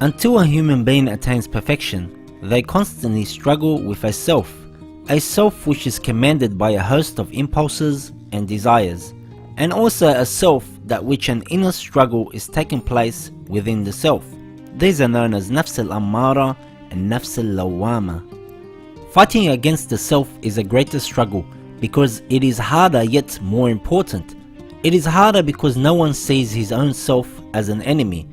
Until a human being attains perfection, they constantly struggle with a self which is commanded by a host of impulses and desires, and also a self that which an inner struggle is taking place within the self. These are known as Nafs al-Ammara and Nafs al-Lawwama. Fighting against the self is a greater struggle because it is harder yet more important. It is harder because no one sees his own self as an enemy,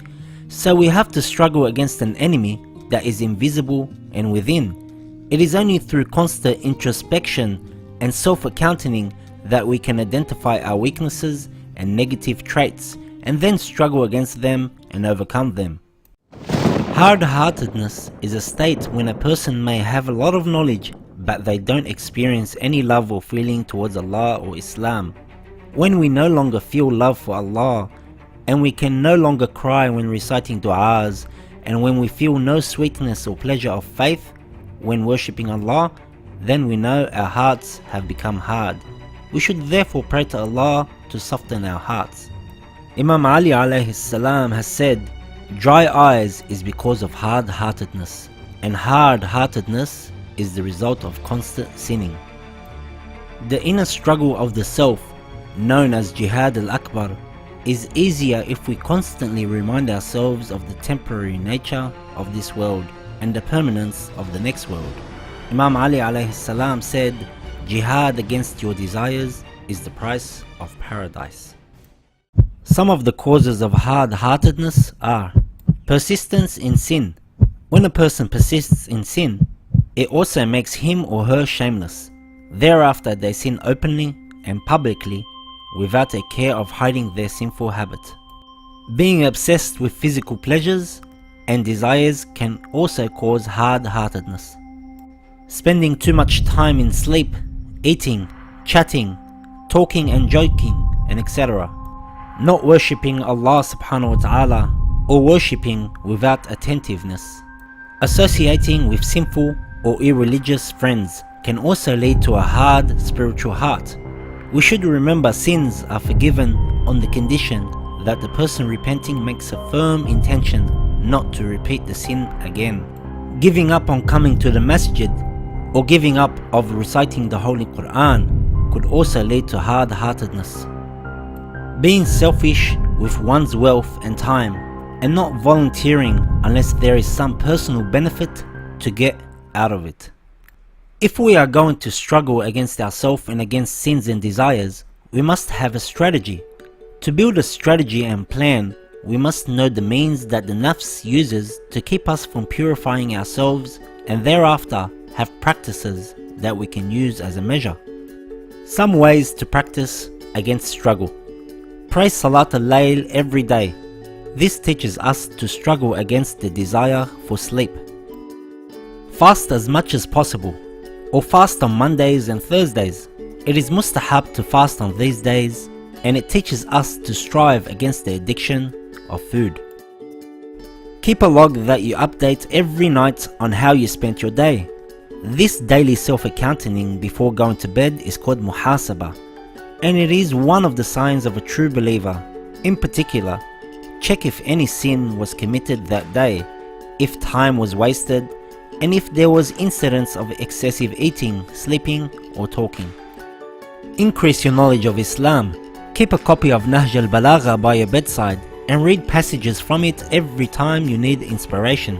so we have to struggle against an enemy that is invisible and within. It is only through constant introspection and self-accounting that we can identify our weaknesses and negative traits and then struggle against them and overcome them. Hard-heartedness is a state when a person may have a lot of knowledge but they don't experience any love or feeling towards Allah or Islam. When we no longer feel love for Allah, and we can no longer cry when reciting du'as, and when we feel no sweetness or pleasure of faith when worshipping Allah, then we know our hearts have become hard. We should therefore pray to Allah to soften our hearts. Imam Ali alayhi salam has said, "Dry eyes is because of hard-heartedness, and hard-heartedness is the result of constant sinning." The inner struggle of the self, known as Jihad al-Akbar, is easier if we constantly remind ourselves of the temporary nature of this world and the permanence of the next world. Imam Ali alayhi salam said, "Jihad against your desires is the price of paradise." Some of the causes of hard-heartedness are persistence in sin. When a person persists in sin, it also makes him or her shameless. Thereafter they sin openly and publicly without a care of hiding their sinful habit. Being obsessed with physical pleasures and desires can also cause hard-heartedness. Spending too much time in sleep, eating, chatting, talking and joking, and etc. Not worshipping Allah subhanahu wa ta'ala or worshipping without attentiveness. Associating with sinful or irreligious friends can also lead to a hard spiritual heart. We should remember sins are forgiven on the condition that the person repenting makes a firm intention not to repeat the sin again. Giving up on coming to the masjid or giving up of reciting the Holy Quran could also lead to hard-heartedness. Being selfish with one's wealth and time and not volunteering unless there is some personal benefit to get out of it. If we are going to struggle against ourselves and against sins and desires, we must have a strategy. To build a strategy and plan, we must know the means that the nafs uses to keep us from purifying ourselves, and thereafter have practices that we can use as a measure. Some ways to practice against struggle. Pray Salat al-Layl every day. This teaches us to struggle against the desire for sleep. Fast as much as possible, or fast on Mondays and Thursdays. It is mustahab to fast on these days, and it teaches us to strive against the addiction of food. Keep a log that you update every night on how you spent your day. This daily self-accounting before going to bed is called muhasabah, and it is one of the signs of a true believer. In particular, check if any sin was committed that day, if time was wasted, and if there was incidents of excessive eating, sleeping or talking. Increase your knowledge of Islam. Keep a copy of Nahj al-Balagha by your bedside and read passages from it every time you need inspiration.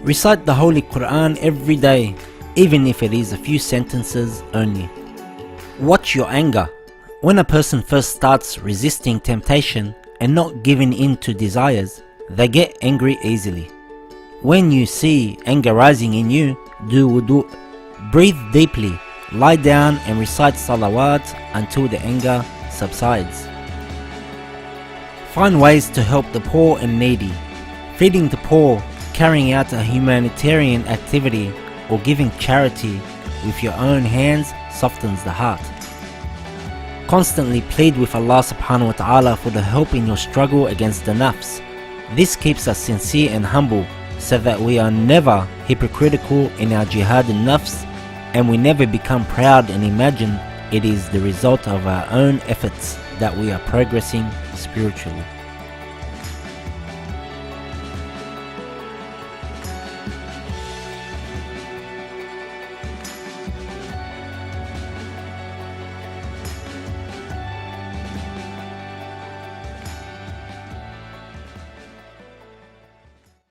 Recite the Holy Quran every day, even if it is a few sentences only. Watch your anger. When a person first starts resisting temptation and not giving in to desires, they get angry easily. When you see anger rising in you, do wudu. Breathe deeply, lie down and recite salawat until the anger subsides. Find ways to help the poor and needy. Feeding the poor, carrying out a humanitarian activity, or giving charity with your own hands softens the heart. Constantly plead with Allah subhanahu wa ta'ala for the help in your struggle against the nafs. This keeps us sincere and humble, so that we are never hypocritical in our jihad al-nafs, and we never become proud and imagine it is the result of our own efforts that we are progressing spiritually.